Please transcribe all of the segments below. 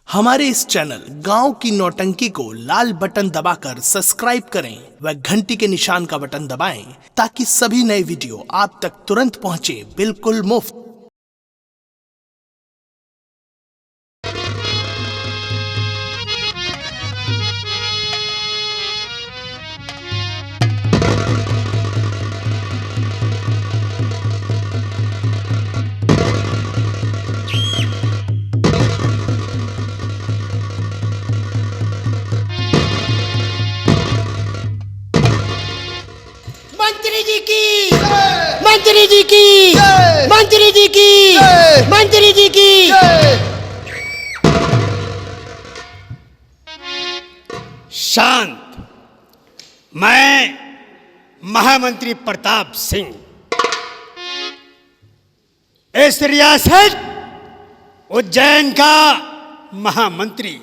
हमारे इस चैनल गांव की नौटंकी को लाल बटन दबाकर सब्सक्राइब करें व घंटी के निशान का बटन दबाएं ताकि सभी नए वीडियो आप तक तुरंत पहुंचे बिल्कुल मुफ्त। मंत्री जी की, मंत्री जी की, मंत्री जी की, मंत्री जी की। शांत। मैं महामंत्री प्रताप सिंह इस रियासत उज्जैन का महामंत्री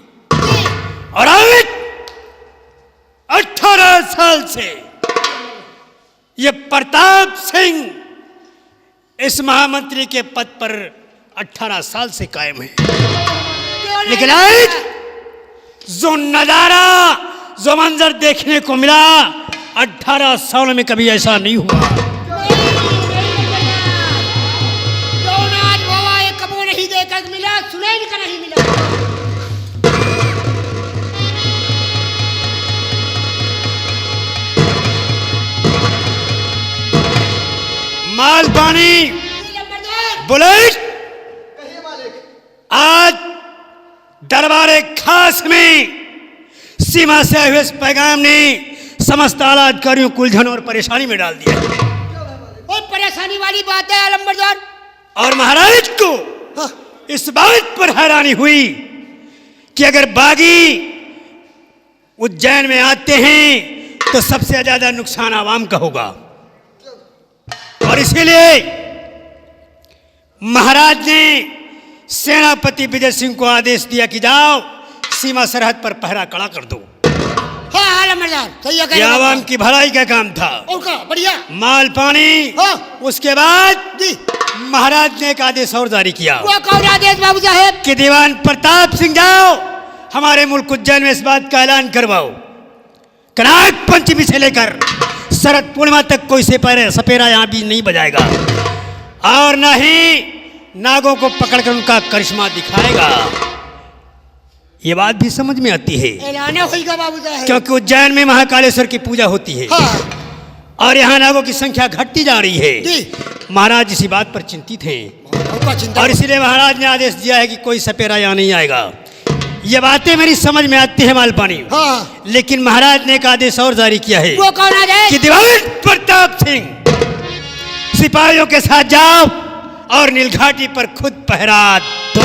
और आज 18 साल से ये प्रताप सिंह इस महामंत्री के पद पर 18 साल से कायम है। लेकिन आज जो नजारा, जो मंजर देखने को मिला 18 सालों में कभी ऐसा नहीं हुआ। कबो नहीं देखा मिला, सुनाई का नहीं मिला। माल पानी बुलेट आज दरबारे खास में सीमा से आए हुए इस पैगाम ने समस्त आला अधिकारियों को उलझन और परेशानी में डाल दिया। और परेशानी वाली बात है अलंबरदार। और महाराज को इस बात पर हैरानी हुई कि अगर बागी उज्जैन में आते हैं तो सबसे ज्यादा नुकसान आवाम का होगा और इसीलिए महाराज ने सेनापति विजय सिंह को आदेश दिया कि जाओ सीमा सरहद पर पहरा कड़ा कर दो। हाँ अलंबरदार, सही है। यह आवाम की भलाई का काम था। और का बढ़िया माल पानी। उसके बाद महाराज ने एक आदेश और जारी किया। वो कौन आदेश बाबू साहेब? कि दीवान प्रताप सिंह जाओ हमारे मुल्क उज्जैन में इस बात का ऐलान करवाओ कनाक पंचमी से लेकर शरद पूर्णिमा तक कोई सपेरा यहाँ भी नहीं बजाएगा और न ही नागों को पकड़कर उनका करिश्मा दिखाएगा। ये बात भी समझ में आती है ऐलान होगा बाबू साहेब, क्योंकि उज्जैन में महाकालेश्वर की पूजा होती है। हाँ। और यहाँ नागों की संख्या घटती जा रही है। महाराज इसी बात पर चिंतित हैं और इसीलिए महाराज ने आदेश दिया है कि कोई सपेरा यहाँ नहीं आएगा। ये बातें मेरी समझ में आती है माल पानी। हाँ। लेकिन महाराज ने एक आदेश और जारी किया है। वो कौन आदेश? कि दीवान प्रताप सिंह सिपाहियों के साथ जाओ और नीलघाटी पर खुद पहरा दो।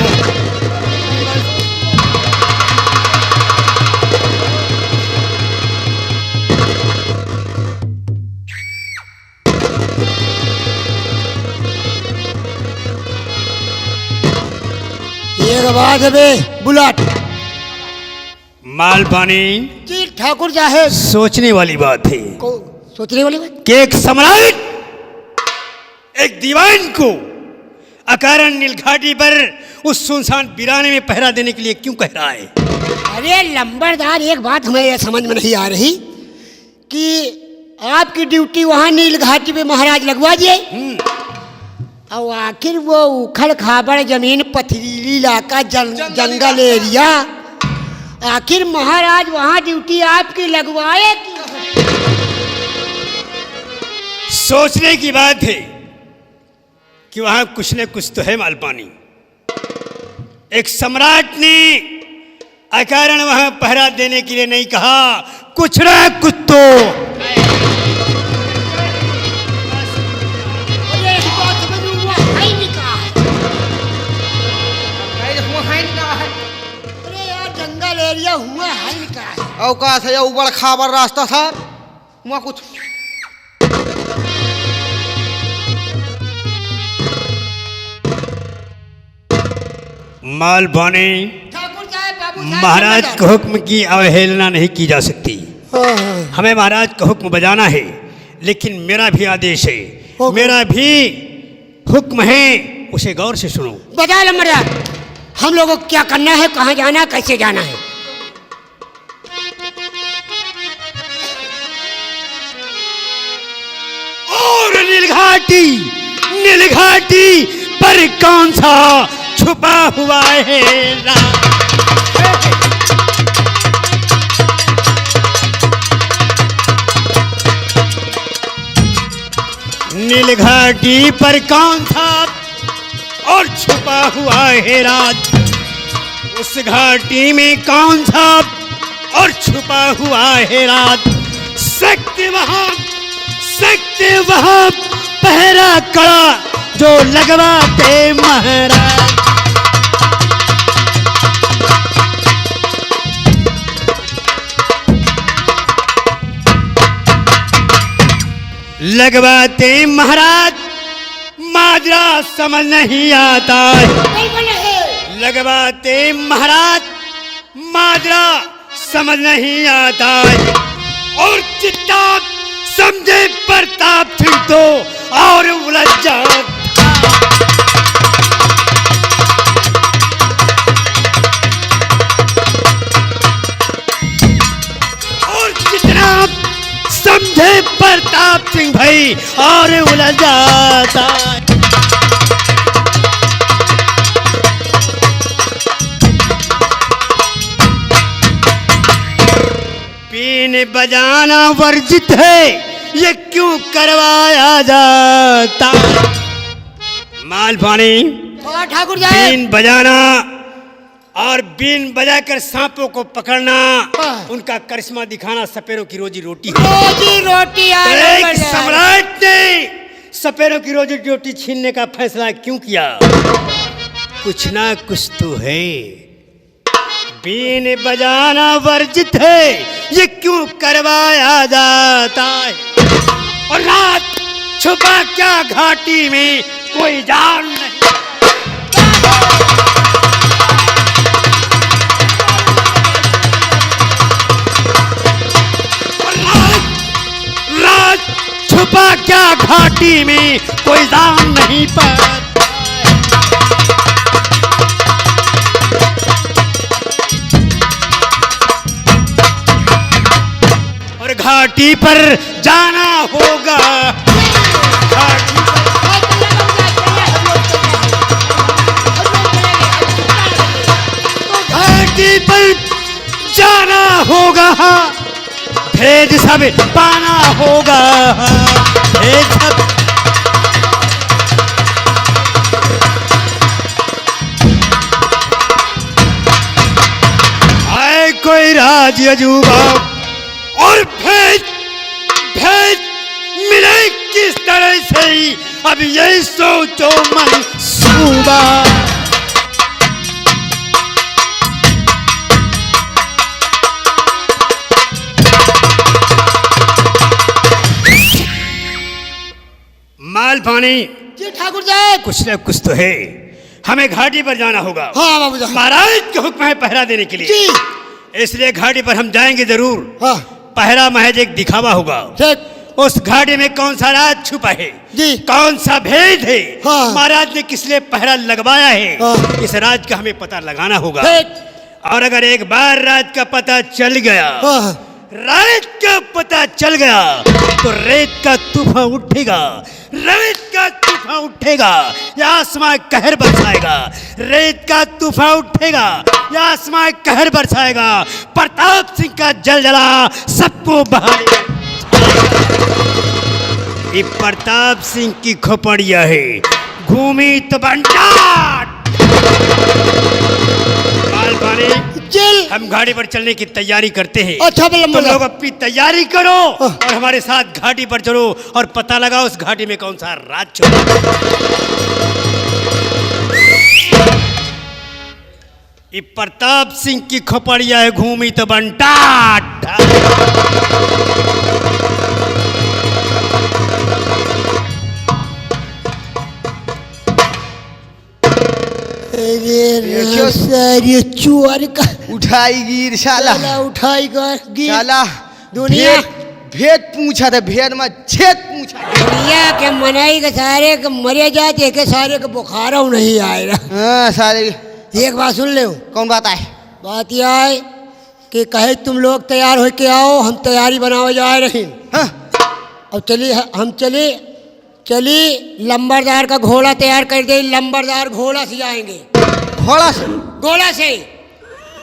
एक बात है बुलाट माल पानी जी ठाकुर साहेब, सोचने वाली बात है। सोचने वाली बात कि एक सम्राट एक दीवान को अकारण नीलघाटी पर उस सुनसान वीराने में पहरा देने के लिए क्यों कह रहा है? अरे लंबरदार, एक बात हमें समझ में नहीं आ रही कि आपकी ड्यूटी वहां नीलघाटी पे महाराज लगवा दिए और आखिर वो उखड़ खाबड़ जमीन, पथरीली इलाका, जंगल एरिया, आखिर महाराज वहां ड्यूटी आपकी लगवाए? सोचने की बात है कि वहां कुछ न कुछ तो है माल पानी। एक सम्राट ने अकारण वहां पहरा देने के लिए नहीं कहा, कुछ न कुछ तो। एरिया हुआ है क्या है? अवकाश है, ऊबड़ खाबड़ रास्ता था वहाँ कुछ। माल पानी ठाकुर साहब, बाबू साहब, महाराज के हुक्म की अवहेलना नहीं की जा सकती। हमें महाराज का हुक्म बजाना है, लेकिन मेरा भी आदेश है, मेरा भी हुक्म है, उसे गौर से सुनो। बजा लंबरदार। हम लोगों को क्या करना है, कहाँ जाना है, कैसे जाना है? और नीलघाटी पर कौन सा छुपा हुआ है राज? नीलघाटी पर कौन सा और छुपा हुआ है राज? उस घाटी में कौन सा और छुपा हुआ है राज? शक्ति वहां पहरा कड़ा जो लगवाते महाराज। लगवाते महाराज माजरा समझ नहीं आता है। लगवाते महाराज माजरा समझ नहीं आता है। और चित्ता समझे प्रताप सिंह तो और उलझ जाता। और जितना समझे प्रताप सिंह भाई और उलझ जाता। बीन बजाना वर्जित है, ये क्यों करवाया जाता? मालपानी ठाकुर जाए बीन बजाना और बीन बजाकर सांपों को पकड़ना, उनका करिश्मा दिखाना सपेरों की रोजी रोटी है। रोजी रोटी एक सम्राट ने सपेरों की रोजी रोटी छीनने का फैसला क्यों किया? कुछ ना कुछ तो है। बीन बजाना वर्जित है, ये क्यों करवाया जाता है? और रात छुपा क्या घाटी में कोई जान नहीं। और रात छुपा क्या घाटी में कोई जान नहीं पाता। घाटी पर जाना होगा। घाटी पर जाना होगा, भेद सब पाना होगा। भेद सब आए कोई राज अजूबा और भेद मिले किस तरह से ही, अब यही सोचो मंसूबा। मालपानी जी ठाकुर साहब, कुछ न कुछ तो है। हमें घाटी पर जाना होगा। हाँ बाबू साहब। महाराज के हुक्म है पहरा देने के लिए जी। इसलिए घाटी पर हम जाएंगे जरूर। हाँ। पहरा महज एक दिखावा होगा। ठीक। उस घाटी में कौन सा राज छुपा है जी, कौन सा भेद है, हाँ। महाराज ने किस लिए पहरा लगवाया है, हाँ। इस राज का हमें पता लगाना होगा। ठीक। और अगर एक बार राज का पता चल गया, हाँ। राज का पता चल गया तो रेत का तूफान उठेगा। रेत का तूफान उठेगा या आसमां कहर बरसाएगा। रेत का तूफान उठेगा या आसमां कहर बरसाएगा। प्रताप सिंह का जलजला सबको बहाएगा। ये प्रताप सिंह की खोपड़िया है, घूमी तो बंटा। हम गाड़ी पर चलने की तैयारी करते हैं। अच्छा तुम लोग अपनी तैयारी करो और हमारे साथ घाटी पर चलो और पता लगाओ उस घाटी में कौन सा राज चल। ये प्रताप सिंह की खोपड़िया है, घूमी तो बंटा। अरे चोर का उठाई गिर साला उठाई कर साला दुनिया भेद पूछा था, भेद में छेद पूछा। दुनिया के मनाई के सारे के मरे जाते के सारे के बुखार नहीं आए रहा। हाँ सारे एक बात सुन ले। कौन बात है? बात यह है कि कहे तुम लोग तैयार हो के आओ, हम तैयारी बनावे जा रहे हैं। हाँ? और हम चली लंबरदार का घोड़ा तैयार कर दे। लंबरदार घोड़ा से जाएंगे। घोड़ा से? घोड़ा से।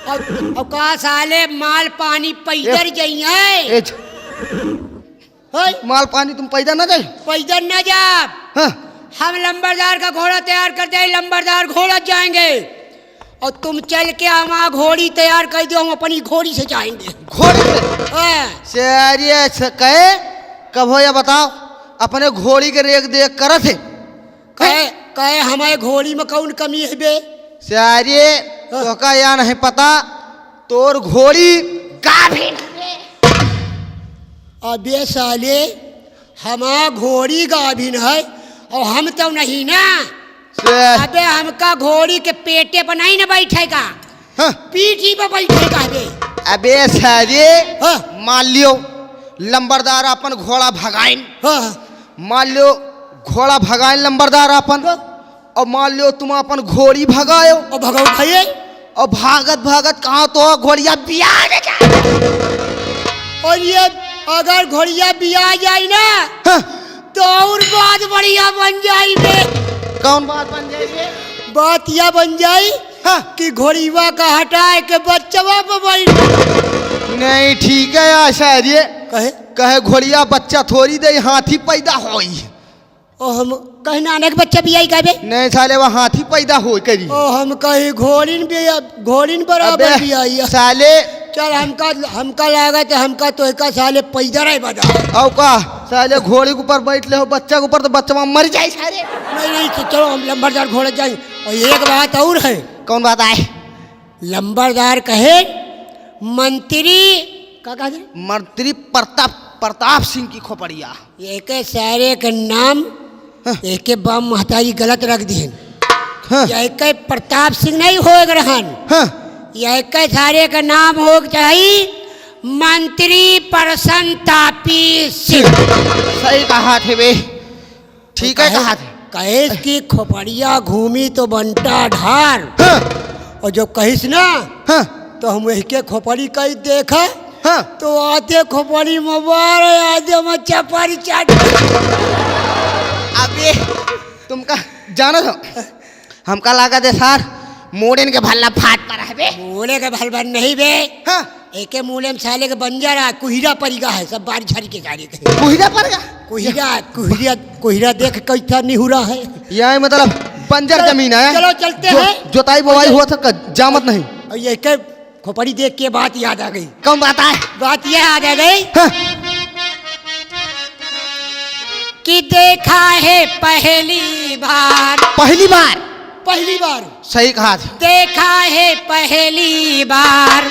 और कहा साले माल पानी पैदल जाइए। माल पानी तुम पैदा ना जाए? पैदल न जा। हाँ? हम लंबरदार का घोड़ा तैयार कर दे, लंबरदार घोड़ा जाएंगे। और तुम चल के हमारा घोड़ी तैयार कर दो, हम अपनी घोड़ी से जाएंगे। घोड़ी से? हाँ। कहे कब हो या बताओ? अपने घोड़ी के रेख देख कर थे। कहे हमारे घोड़ी में कौन कमी है बे? तो का या नहीं पता, तोर घोड़ी गाभिन है। अबे साले हमारा घोड़ी गाभिन है और हम तो नहीं ना। अबे हमका घोड़ी के पेटे पर नहीं ना बैठेगा। हाँ? पीठी पर बैठेगा बे। अबे साले हाँ? मान लियो लंबरदार अपन घोड़ा भगाइन। हाँ? मान लियो घोड़ा भगाइन लंबरदार अपन, और मान लियो तुम अपन घोड़ी भगायो और भगाओ खाइए। और भागत भागत कहाँ तो घोड़िया बिया जा। और ये अगर घोड़िया बिया जाए ना, हाँ? तो और बात बढ़िया बन जाई बे। कौन बात बन जाएगी? बात यह बन जाई हाँ? कि घोड़ीवा का हटाए के बच्चवा पर बैठ। नहीं ठीक है यार, ये कहे घोड़िया बच्चा थोड़ी दे, हाथी पैदा होई। ओ हम कहे नानक बच्चा भी आई कहे? नहीं साले वो हाथी पैदा हो करी। ओ हम कहे घोड़िन बराबर भी आई साले। चल हमका लागत है हमका तो एक साले पैदा रहे बता। और का साले घोड़ी के ऊपर बैठ ले हो बच्चा के ऊपर, तो बच्चा मर जाए साले। नहीं तो चलो हम लंबरदार घोड़े जाएंगे। और एक बात और है। कौन बात है? लंबरदार कहे मंत्री का कहे? मंत्री प्रताप सिंह की खोपड़िया। एक सारे का नाम एक बाम महतारी गलत रख दी। हाँ? एक प्रताप सिंह नहीं हो रहन। हाँ? एक सारे का नाम हो चाहिए मंत्री प्रसन्नतापी सिंह। सही कहा थे बे, ठीक है कहा थे। कहेस की खोपड़िया घूमी तो बंटा ढार। हाँ? और जब कहिस ना, हाँ? तो हम वही के खोपड़ी कहीं देखा। हाँ? तो आते खोपड़ी मोबार आते में चपारी चाट। अबे तुमका जानो तो हमका लगा दे सार मोड़न के भल्ला फाट पर है बे। मूले के भल बन नहीं बे। हाँ? एक मूले में साले के बंजारा कुहिरा परिगा है, सब बार झरी के जारी के। कुहिरा पर गया? कुहिरा देख कैसा निहुरा है। यही मतलब बंजर जमीन है। चलो चलते हैं। जोताई बोवाई हुआ था जामत नहीं। और ये के खोपड़ी देख के बात याद आ गई। कौन बात है? बात यह याद आ गई। हाँ? कि देखा है पहली बार। पहली बार सही कहा था। देखा है पहली बार,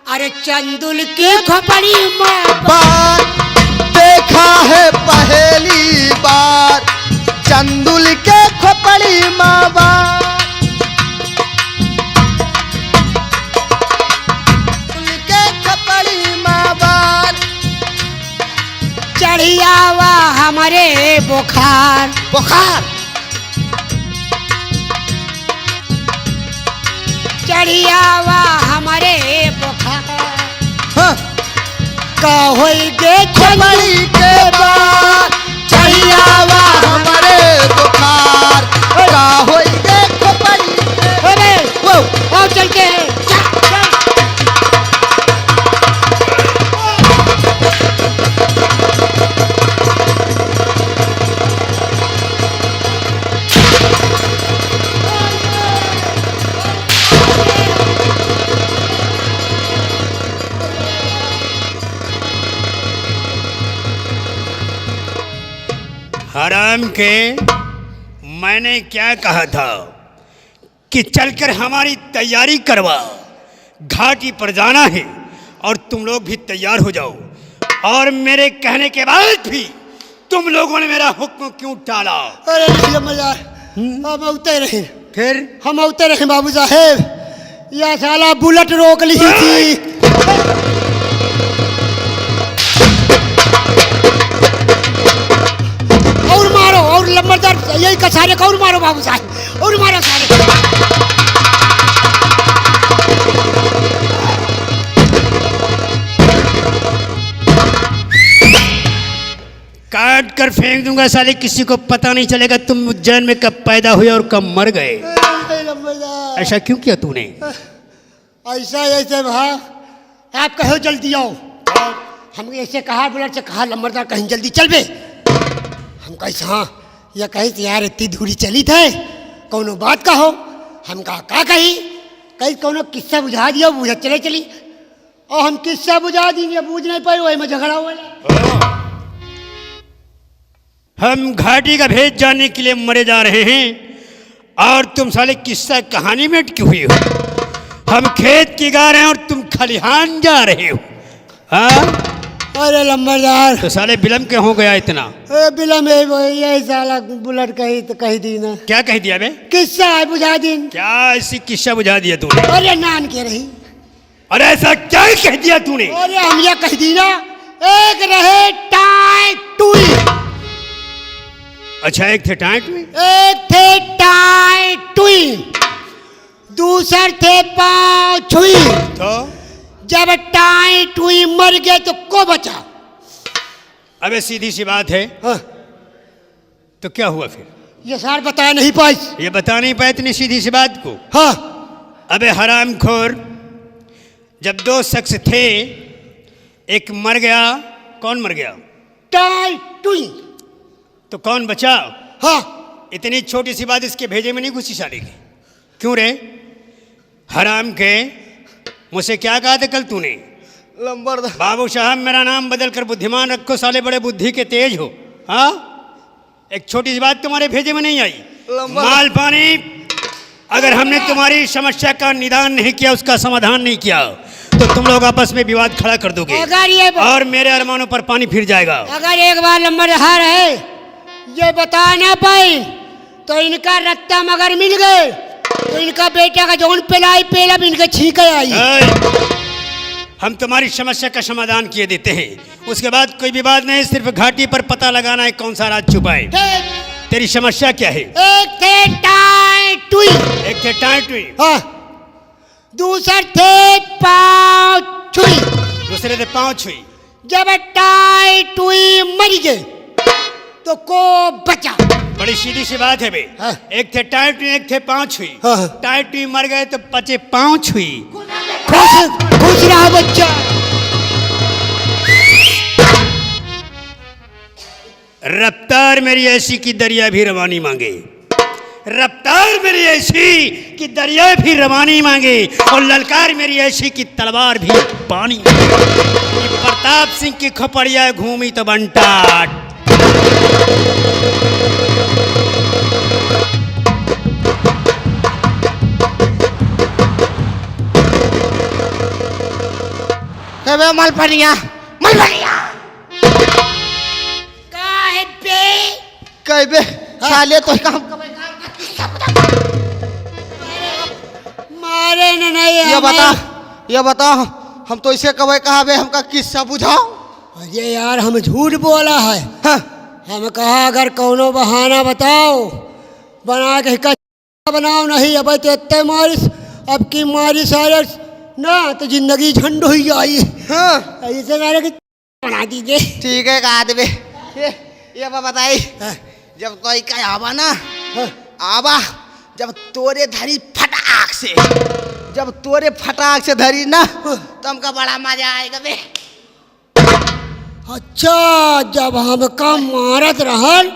अरे चंदुल की खोपड़ी में बार देखा है पहली बार, चंदुल के खोपड़ी में बार। के खोपड़ी में बार चढ़ियावा हमारे बुखार। चढ़ियावा हमारे बुखार। हाँ? का होई गे खोपड़ी के बार चढ़ियावा हमारे बुखार। का होई गे खोपड़ी के। अरे वो आओ चलते हैं। हराम के मैंने क्या कहा था कि चलकर हमारी तैयारी करवा, घाटी पर जाना है और तुम लोग भी तैयार हो जाओ। और मेरे कहने के बाद भी तुम लोगों ने मेरा हुक्म क्यों टाला? अरे मजा हम उतर रहे। फिर हम उतर रहे बाबू साहेब, यह साला बुलेट रोक ली थी। और मारो, और लंबरदार यही कसारे को और मारो बाबू साहब, और मारो सारे। कर फेंक दूंगा साले, किसी को पता नहीं चलेगा तुम उज्जैन में कब पैदा हुए और कब मर गए। लंबरदार ऐसा क्यों किया तूने? ऐसा ऐसे भाई आप कहो जल्दी आओ। हम ऐसे कहा बुलेट से कहा लंबरदार कहीं जल्दी चल बे। हम कैसे हाँ या कहीं से यार इतनी दूरी चली थे कौनो बात का हो। हम कहा का कही कहीं कौनो किस्सा बुझा दिया बुझा चले चली और हम किस्सा बुझा देंगे बूझ नहीं पाए वही में झगड़ा हुआ। हम घाटी का भेद जानने के लिए मरे जा रहे हैं और तुम साले किस्सा कहानी में अटकी हुई हो। हम खेत की गा रहे हैं और तुम खलिहान जा रहे हो। हाँ अरे लंबरदार तो साले बिलम के हो गया इतना? बिलम यही साला बुलेट कही तो कही दी ना। क्या कह दिया बे? किस्सा है बुझा दिन। क्या ऐसी किस्सा बुझा दिया तूने? अरे नान के रही। अरे ऐसा क्या कह दिया तूने? अरे हम ये कह दी ना एक रहे टाई टुई। अच्छा एक थे टाइट में, एक थे टाई टुई दूसर थे पाँव छुई। तो जब टाई टुई मर गए तो को बचा? अबे सीधी सी बात है। हाँ। तो क्या हुआ फिर? ये सार बता नहीं पाई। ये बता नहीं पाए इतनी सीधी सी बात को? हाँ। अबे हरामखोर, जब दो शख्स थे एक मर गया, कौन मर गया? टाई टुई। तो कौन बचा? हाँ। इतनी छोटी सी बात इसके भेजे में नहीं घुसी साले की। क्यों रे हराम के? मुझसे क्या कहा था कल तूने? लंबरदार बाबू साहब मेरा नाम बदल कर बुद्धिमान रखो, साले बड़े बुद्धि के तेज हो। हाँ एक छोटी सी बात तुम्हारे भेजे में नहीं आई। माल पानी, अगर हमने तुम्हारी समस्या का निदान नहीं किया, उसका समाधान नहीं किया तो तुम लोग आपस में विवाद खड़ा कर दोगे और मेरे अरमानों पर पानी फिर जाएगा। अगर एक बार लंबरदार है ये बता ना पाई तो इनका रत्ता मगर मिल गए तो इनका बेटा का जौन पिलाई पेला भी इनके छींक आई। हम तुम्हारी समस्या का समाधान किए देते हैं, उसके बाद कोई विवाद नहीं, सिर्फ घाटी पर पता लगाना है कौन सा राज छुपा है। तेरी समस्या क्या है? एक थे टाई टुई। एक थे टाई टुई। हाँ। दूसर थे पाँव छुई। दूसरे थे पाँव छुई। जब टाई टुई मर गए तो को बचा? बड़ी सीधी सी बात है बे। हाँ। एक थे टाई टुई, एक थे पाँव छुई। हाँ। टाई टुई मर गए तो बचे पाँव छुई। खुश रहा बच्चा। रफ्तार मेरी ऐसी कि दरिया भी रवानी मांगे, रफ्तार मेरी ऐसी कि दरिया भी रवानी मांगे और ललकार मेरी ऐसी कि तलवार भी पानी मांगे। प्रताप सिंह की खोपड़िया घूमी तो बंटा। मलपनिया मलपनिया काहे पे कहबे साले तो काम मारे न नहीं ये बता हम तो इसे कब कहा बे हमका किस्सा बुझाओ। अरे यार हम झूठ बोला है। हाँ। हम कहा अगर कौनो बहाना बताओ बना के बनाओ नहीं अब तो इतने मारिस अब की मारिस आए ना तो जिंदगी झंड हो जाई। हाँ। ऐसे मारे कि बना दीजिए। ठीक है कहा देबे। ये बताई जब कोई का आवा ना आवा जब तोरे धरी फटाक से, जब तोरे फटाक से धरी ना तो हमका बड़ा मजा आएगा बे। अच्छा जब हमका मारत रहन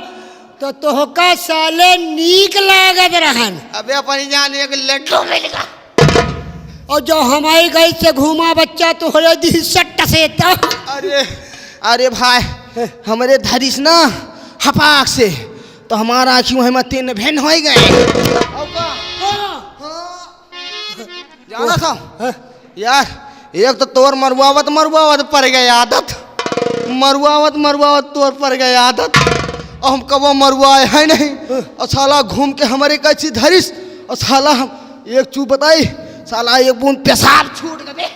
तो तोहका साले नीक लागत रहन। अबे अपनी जान एक लड्डू मिलेगा और जो हमारी गई से घूमा बच्चा तो हो दी सट्ट से था। अरे भाई हमारे धरिस ना हपाक से तो हमारा क्यों हम तीन भेन हो गए। जाना था यार एक तो तोर मरुआवत पड़ गए आदत, मरुआवत तोर पड़ गए आदत और हम कब मरुआए है नहीं और साला घूम के हमारे कैसी धरिस और साला हम एक चूप बताई साला एक बूंद पेशाब छूट गए।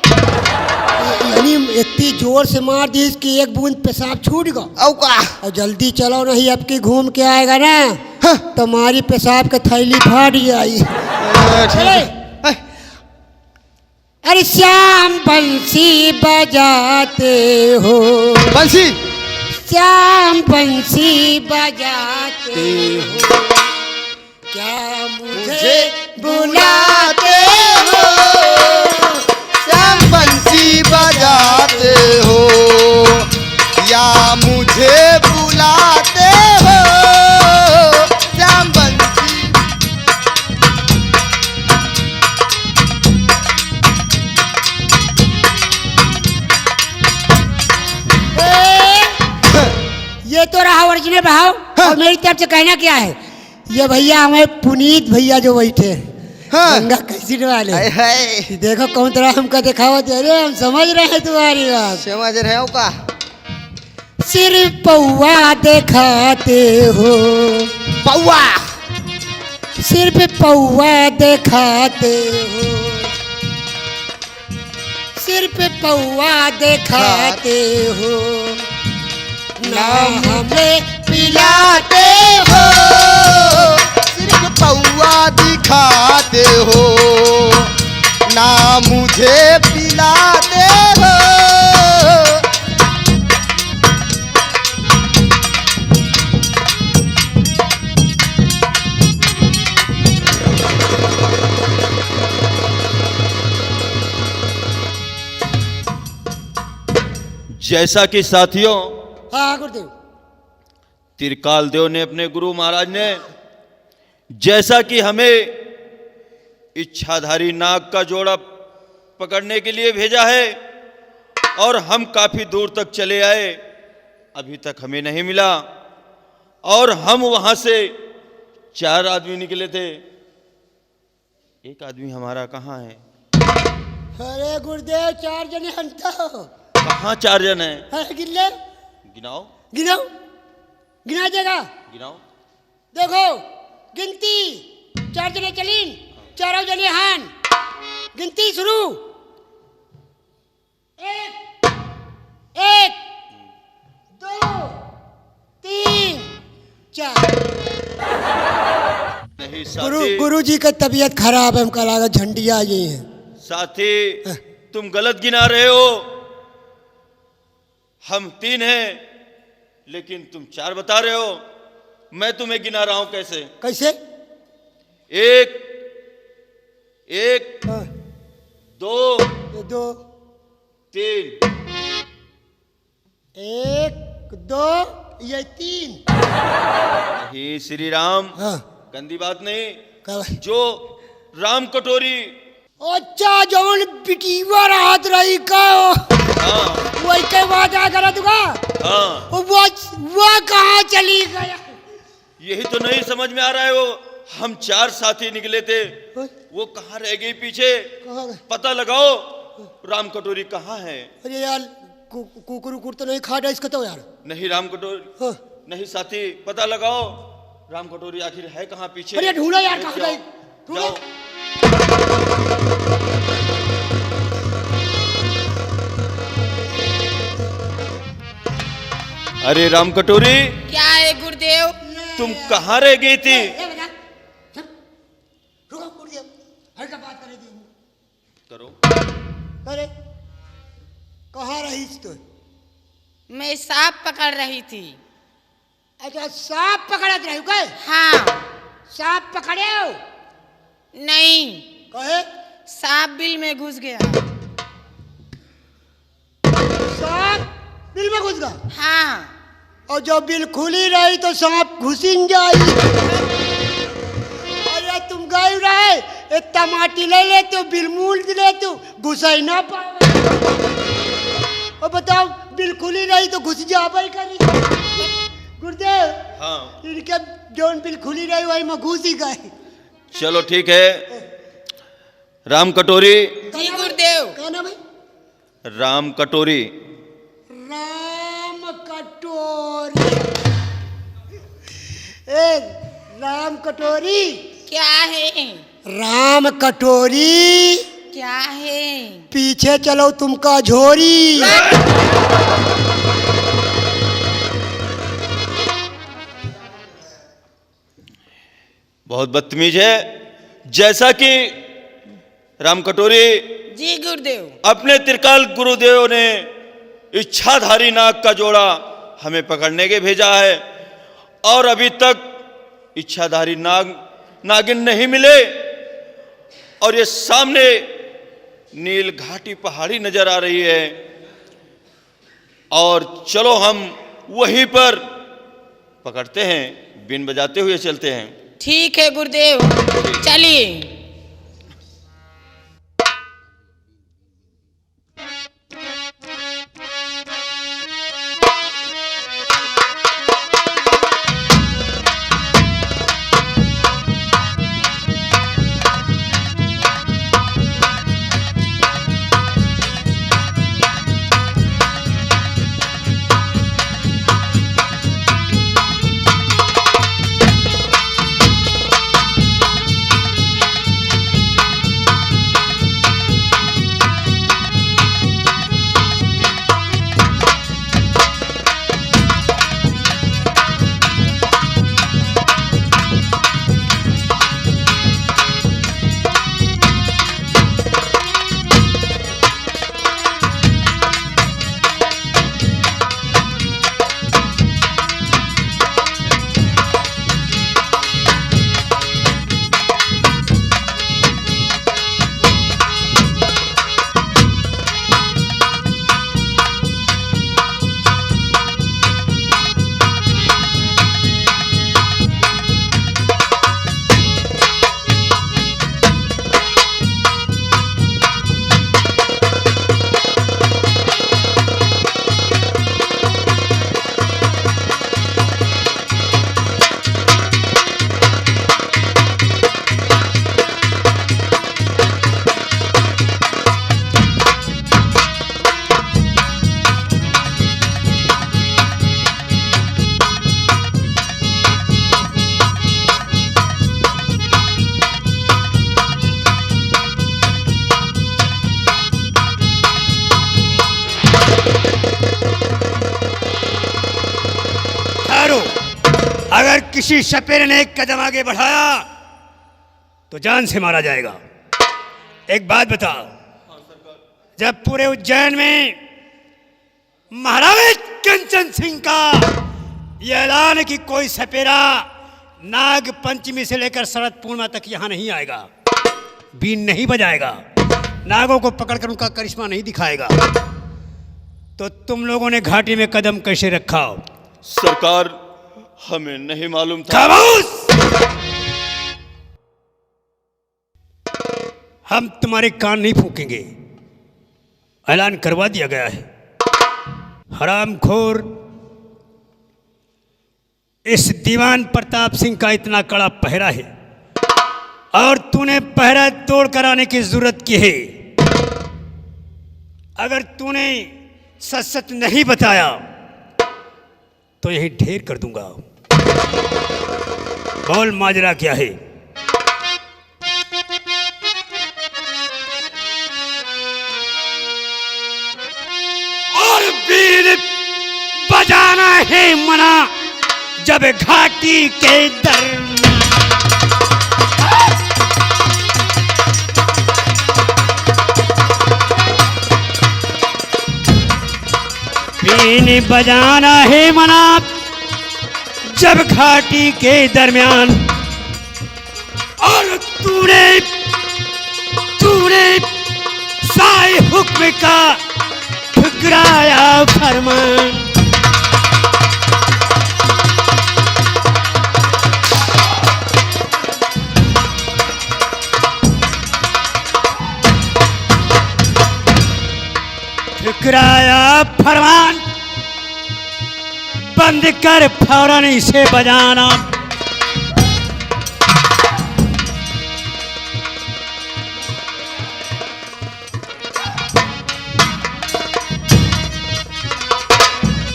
यानी इतनी जोर से मार दी कि एक बूंद पेशाब छूट गया। औ का और जल्दी चलो नहीं अब की घूम के आएगा ना तो हमारी पेशाब की थैली फाट जाएगी। अरे श्याम बंसी बजाते हो बंसी श्याम बंसी बजाते हो, क्या मुझे बुलाते हो, श्याम बंसी बजाते हो या मुझे बुलाते हो, श्याम बंसी। ये तो रहा ओरिजिनल भाव। और मेरी तरफ से कहना क्या है, ये भैया हमें पुनीत भैया जो बैठे हाँ। गंगा कैसेट वाले, हाय हाय, देखो कौन तरह हमका दिखावा दे रहे, हम समझ रहे हैं तुम्हारी बात। समझ रहे हो का? सिर पौआ दिखाते हो, पौआ, सिर पे पौआ दिखाते हो, सिर पे पौआ दिखाते हो, ना हमें पिलाते हो सिर्फ पौआ दिखाते हो, ना मुझे पिलाते हो। जैसा कि साथियों हाँ गुरुदेव, त्रिकाल देव ने अपने गुरु महाराज ने जैसा कि हमें इच्छाधारी नाग का जोड़ा पकड़ने के लिए भेजा है और हम काफी दूर तक चले आए, अभी तक हमें नहीं मिला। और हम वहां से 4 आदमी निकले थे, एक आदमी हमारा कहाँ है? अरे गुरुदेव 4 जने हंता हो, कहाँ 4 जन है? गिन ले, गिनाओ गिनाओ, गिना देगा, गिनाओ। देखो गिनती 4 जने चलीन, 4 जने हान, गिनती शुरू। 1 2 3 4। नहीं साथी, गुरु जी का तबीयत खराब है, हमका लगा झंडिया ये है। साथी तुम गलत गिना रहे हो, हम 3 हैं लेकिन तुम 4 बता रहे हो। मैं तुम्हें गिना रहा हूं कैसे? कैसे? 1 1 हाँ, 2 2 3। 1 2 ये 3। नहीं श्री राम, हाँ गंदी बात नहीं। क्या? जो राम कटोरी, अच्छा जौन बिटीवा राहत रही का हाँ वही के बाद आ करा तुका हाँ, वो कहाँ चली गया? यही तो नहीं समझ में आ रहा है। वो हम 4 साथी निकले थे, वो कहाँ रह गई पीछे? कहाँ गए? पता लगाओ राम कटोरी कहाँ है। अरे यार कुकुर उकुर तो नहीं खा रहा इसका तो यार। नहीं राम कटोरी, हाँ। नहीं साथी पता लगाओ राम कटोरी आखिर है कहाँ पीछे। अरे ढूंढो यार, कहाँ जाओ, गई? ढूंढो। जाओ। अरे राम कटोरी, क्या है गुरुदेव? तुम कहाँ रह गई थी? रुको गुरुदेव, हल्का बात करे दी। करो। अरे कहाँ रही तो? मैं सांप पकड़ रही थी। अच्छा सांप पकड़त रही कहे? हाँ। सांप पकड़े हो? नहीं, कहे सांप बिल में घुस गया। सांप बिल में घुस गया? हाँ। और जब बिल खुली रही तो सांप घुसिन जाई। अरे तुम गए रहे, एक टमाटी ले ले तो बिल मूल ले तो घुसाई ना पावे। और बताओ बिल खुली रही तो घुस जाबई करी। गुरुदेव हाँ इनके जौन बिल खुली रही वही में घुस ही गए। चलो ठीक है। राम कटोरी, जी गुरुदेव। क्या नाम है? राम कटोरी, राम कटोरी। ए राम कटोरी, क्या है? राम कटोरी, क्या है? पीछे चलो तुमका झोरी। बहुत बदतमीज है। जैसा कि राम कटोरी जी गुरुदेव। अपने त्रिकाल गुरुदेव ने इच्छाधारी नाग का जोड़ा हमें पकड़ने के भेजा है और अभी तक इच्छाधारी नागिन नहीं मिले और ये सामने नील घाटी पहाड़ी नजर आ रही है और चलो हम वहीं पर पकड़ते हैं, बीन बजाते हुए चलते हैं। ठीक है गुरुदेव, चलिए। अगर किसी सपेरे ने एक कदम आगे बढ़ाया तो जान से मारा जाएगा। एक बात बताओ, जब पूरे उज्जैन में महाराज कंचन सिंह का यह ऐलान कि कोई सपेरा नाग पंचमी से लेकर शरद पूर्णिमा तक यहां नहीं आएगा, बीन नहीं बजाएगा, नागों को पकड़कर उनका करिश्मा नहीं दिखाएगा, तो तुम लोगों ने घाटी में कदम कैसे रखा? सरकार, हमें नहीं मालूम था। खामोश! हम तुम्हारे कान नहीं फूकेंगे, ऐलान करवा दिया गया है। हरामखोर इस दीवान प्रताप सिंह का इतना कड़ा पहरा है और तूने पहरा तोड़ कर आने की जरूरत की है। अगर तूने सच सच नहीं बताया तो यही ढेर कर दूंगा। बोल माजरा क्या है? और बीन बजाना है मना जब घाटी के दरमियान। बीन बजाना है मना जब घाटी के दरमियान। और तूने साए हुक्म का ठुकराया फरमान। ठुकराया फरमान, बंद कर फौरन इसे बजाना।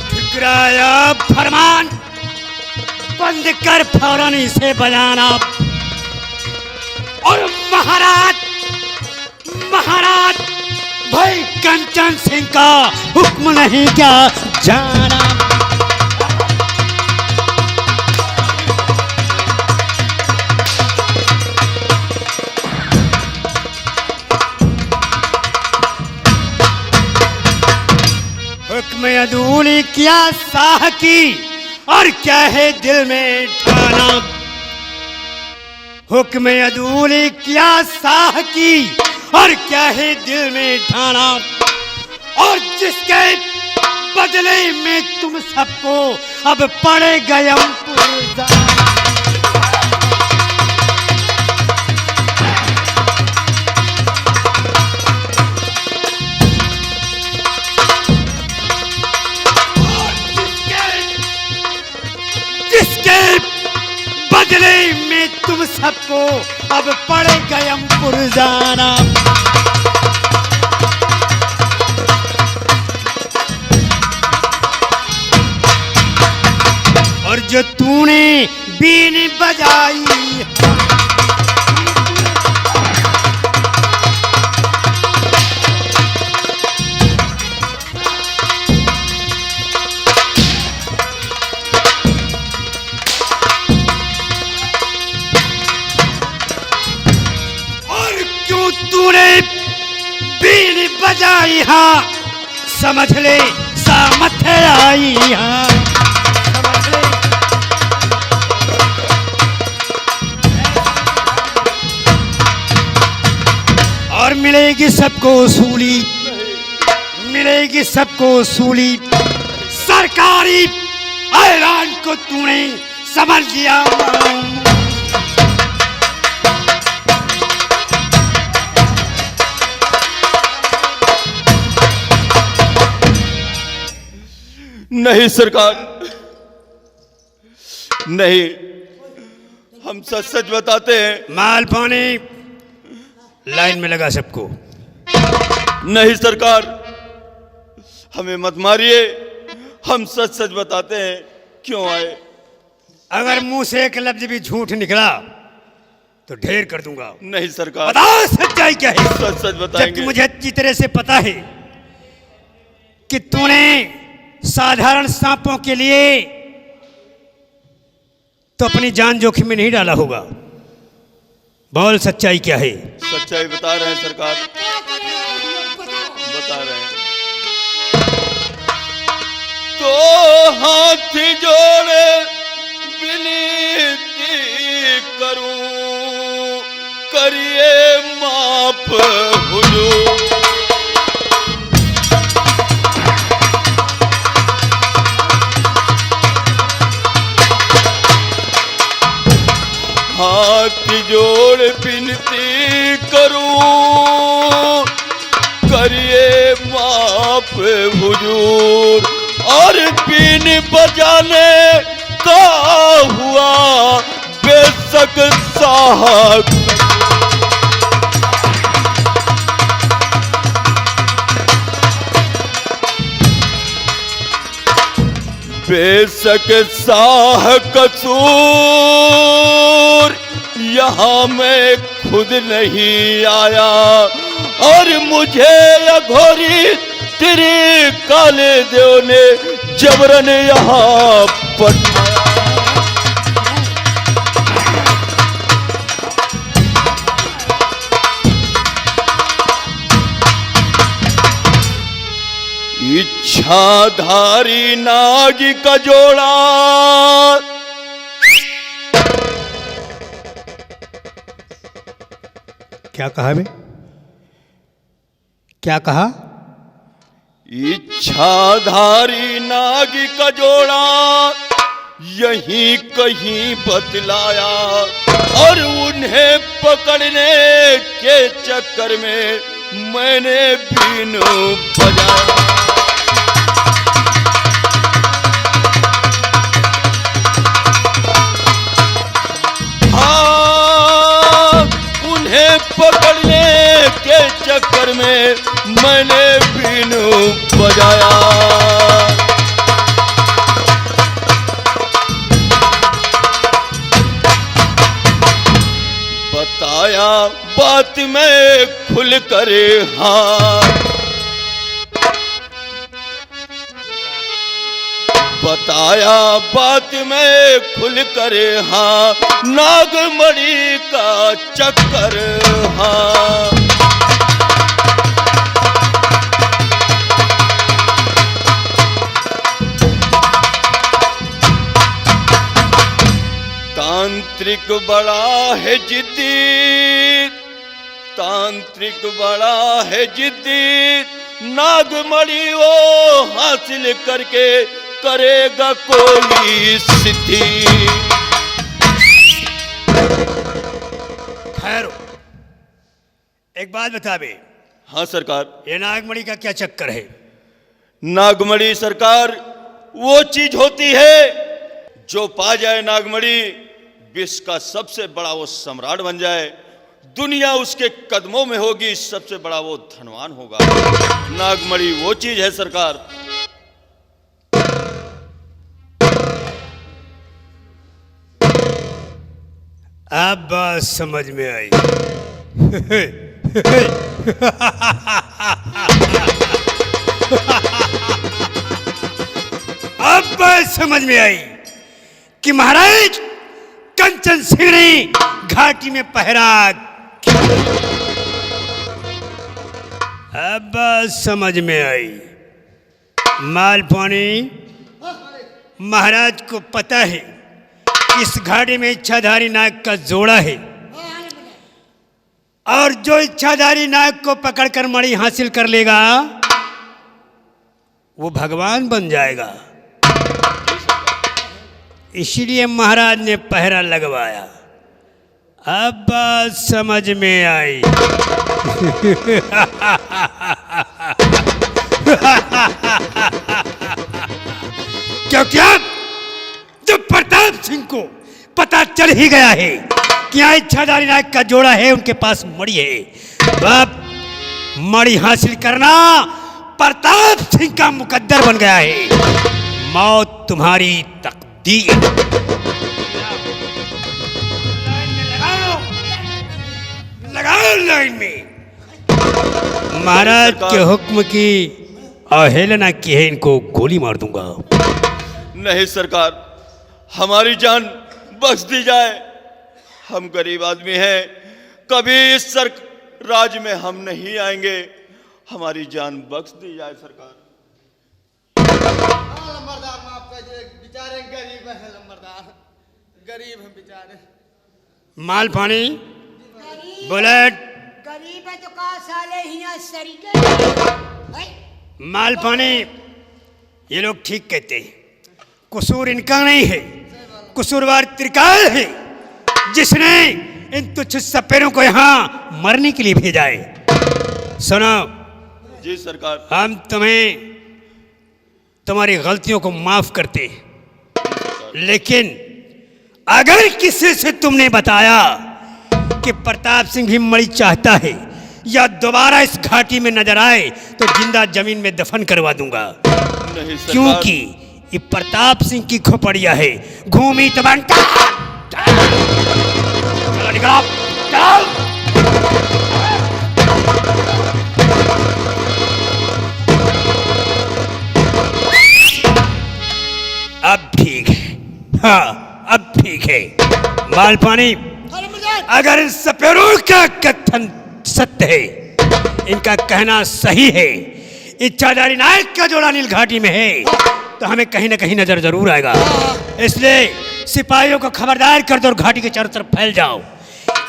ठुकराया फरमान, बंद कर फौरन इसे बजाना। और महाराज भाई कंचन सिंह का हुक्म नहीं क्या जाना? हुक्म हुक्म अदूली क्या साह की और क्या है दिल में ठाना। हुक्म अदूली क्या साह की और क्या है दिल में ठाना। और जिसके बदले में तुम सबको अब पड़े गयम बदले में तुम सबको अब पड़े गयम पुरजाना। और जो तूने बीन बजाई तूने बीन बजाई हाँ समझ ले सामत आई हाँ समझ ले। और मिलेगी सबको सूली मिलेगी सबको सूली सरकारी ऐलान को तूने समझ लिया। नहीं सरकार, नहीं, हम सच सच बताते हैं। माल पानी लाइन में लगा सबको। नहीं सरकार, हमें मत मारिए, हम सच सच बताते हैं क्यों आए। अगर मुंह से एक लफ्ज भी झूठ निकला तो ढेर कर दूंगा। नहीं सरकार, बताओ सच्चाई क्या है। सच सच बताएंगे। जबकि मुझे अच्छी तरह से पता है कि तूने साधारण सांपों के लिए तो अपनी जान जोखिम में नहीं डाला होगा। बोल सच्चाई क्या है। सच्चाई बता रहे हैं सरकार, बता रहे हैं। तो हाथ जोड़े विनती करूं, करिए माफ हुजूर। हाथ जोड़ विनती करूं, करिए माफ हुजूर। और बीन बजाने का हुआ बेशक साहब, बेशक साह कसूर यहाँ मैं खुद नहीं आया। और मुझे अघोरी तेरे काले देव ने जबरन यहाँ पठाया। इच्छाधारी नाग का जोड़ा क्या कहा बे? क्या कहा? इच्छाधारी नाग का जोड़ा यहीं कहीं बतलाया। और उन्हें पकड़ने के चक्कर में मैंने बीन बजाया। पकड़ने के चक्कर में मैंने बीनू बजाया। बताया बात में खुल कर हाँ, बताया बात में खुल कर हाँ, नागमणि का चक्कर हाँ। तांत्रिक बड़ा है जिद्दी, तांत्रिक बड़ा है जिद्दी, नागमणि वो हासिल करके करेगा कोई सिद्धि। खैर, एक बात बता बे। हाँ सरकार। ये नागमणि का क्या चक्कर है? नागमणि सरकार वो चीज होती है जो पा जाए नागमणि, विश्व का सबसे बड़ा वो सम्राट बन जाए, दुनिया उसके कदमों में होगी, सबसे बड़ा वो धनवान होगा। नागमणि वो चीज है सरकार। अब बात समझ में आई। अब बात समझ में आई कि महाराज कंचन सिंह ने घाटी में पहरा क्यों? अब बात समझ में आई। मालपानी, महाराज को पता है इस घाटी में इच्छाधारी नाग का जोड़ा है, और जो इच्छाधारी नाग को पकड़कर मणि हासिल कर लेगा वो भगवान बन जाएगा। इसीलिए महाराज ने पहरा लगवाया। अब बात समझ में आई। क्योंकि अब जब प्रताप सिंह को पता चल ही गया है कि यहाँ इच्छाधारी नाग का जोड़ा है, उनके पास मणि है, अब मणि हासिल करना प्रताप सिंह का मुकद्दर बन गया है। मौत तुम्हारी तकदीर। लगाओ लाइन में। महाराज के हुक्म की अवहेलना की है, इनको गोली मार दूंगा। नहीं सरकार, हमारी जान बख्श दी जाए। हम गरीब आदमी हैं, कभी इस राज में हम नहीं आएंगे। हमारी जान बख्श दी जाए सरकार। लंबरदार माफ कीजिए, बेचारे गरीब है लंबरदार, गरीब है बेचारे। मालपानी, बुलेट, गरीब है तो का साले हिया सरीके। मालपानी, ये लोग ठीक कहते हैं, कसूर इनका नहीं है, कसूरवार त्रिकाल है, जिसने इन तुच्छ सपेरों को यहाँ मरने के लिए भेजा है। सुनो जी सरकार। हम तुम्हें तुम्हारी गलतियों को माफ करते, लेकिन अगर किसी से तुमने बताया कि प्रताप सिंह भी मणि चाहता है या दोबारा इस घाटी में नजर आए तो जिंदा जमीन में दफन करवा दूंगा। नहीं सरकार। क्योंकि ये प्रताप सिंह की खोपड़िया है। घूमी तो बनता। चलो निकलो, चलो। अब ठीक है, हाँ अब ठीक है। मालपानी, अगर इन सपेरों का कथन सत्य है, इनका कहना सही है, इच्छाधारी नायक का जोड़ा नील घाटी में है, तो हमें कहीं ना कहीं नजर जरूर आएगा। इसलिए सिपाहियों को खबरदार कर दो और घाटी के चारों तरफ फैल जाओ।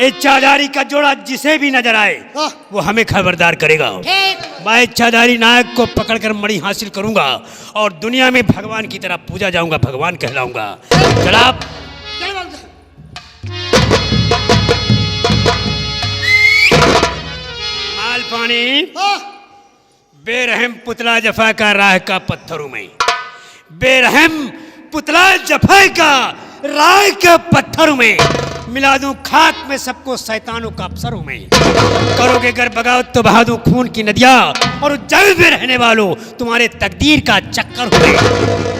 इच्छाधारी का जोड़ा जिसे भी नजर आए वो हमें खबरदार करेगा। मैं इच्छाधारी नायक को पकड़कर मणि हासिल करूंगा और दुनिया में भगवान की तरह पूजा जाऊंगा, भगवान कहलाऊंगा। जनाब, मालपानी, बेरहम पुतला जफा का राह का पत्थरों में, बेरहम पुतला जफा का राह का पत्थरों में मिला दूं खाक में सबको शैतानों का अफसरों में। करोगे अगर बगावत तो बहा दूं खून की नदियां, और जल में रहने वालों तुम्हारे तकदीर का चक्कर हुए।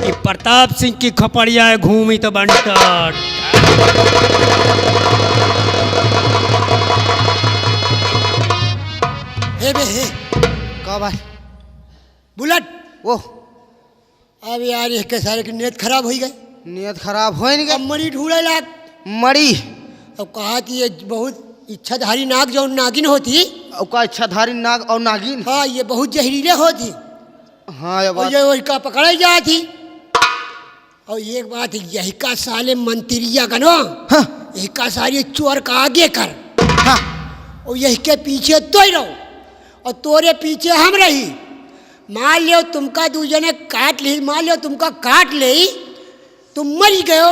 ये प्रताप सिंह की खोपड़िया है, घूमी तो बंटा। हे बे हे, का भाई बुलेट, वो अब यार ये के सारे की नीयत खराब हो गई। नियत खराब हो नहीं अब मणि ढूंढे लाग। मड़ी अब कहा कि ये बहुत इच्छाधारी नाग जो नागिन होती, का इच्छाधारी नाग और नागिन। हाँ ये बहुत जहरीले होती, हाँ ये और बात। ये वही का पकड़ाई जाती। और एक बात यही का साले मंत्रिया का नो, हाँ। का सारी चोर का आगे कर हाँ और यही के पीछे तो ही रहो और तोरे पीछे हम रही। मान लियो तुमका दूजने काट ली, मान लियो तुमका काट ले, तुम मर गए हो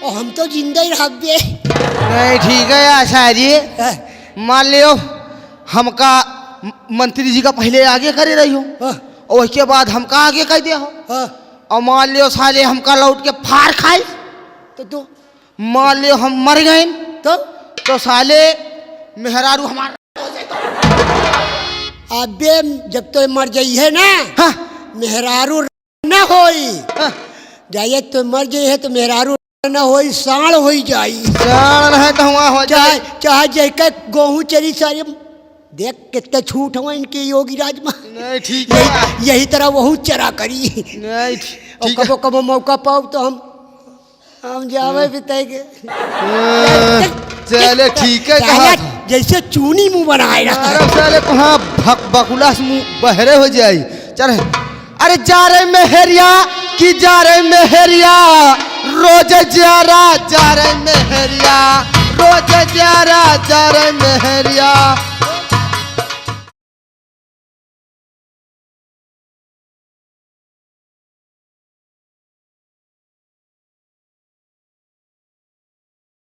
और हम तो जिंदा ही रह गए। नहीं ठीक है आशा जी, मान लियो हमका मंत्री जी का पहले आगे करे रही हो और उसके बाद हमका आगे कर दिया हो, और मान लियो साले हमका लौट के फाड़ खाए तो मान लियो हम मर गए तो साले मेहरारू हमारा अबे जब तो मर जाई है ना, हाँ मेहरारू न होई, हाँ। जाइए तो मर जाई है तो मेहरारू न होई, साण होई जाई। जान है तो हुआ हो जाए चाहे जैके गेहूं चरी सारे देख कितने छूट हुआ इनके योगी राज में। नहीं ठीक है, यही तरह वहू चरा करी नहीं और ठीक है। कबो कबो मौका पाओ तो हम जावे भी तय चले ठीक है कहा था। जैसे चूनी मुंह बनाए रहा। अरे साले कहाँ बकुला से मुंह बहरे हो जाई। चल अरे जा रहे मेहरिया कि जा रहे मेहरिया, रोज जा रहे मेहरिया, रोज जा रहे मेहरिया।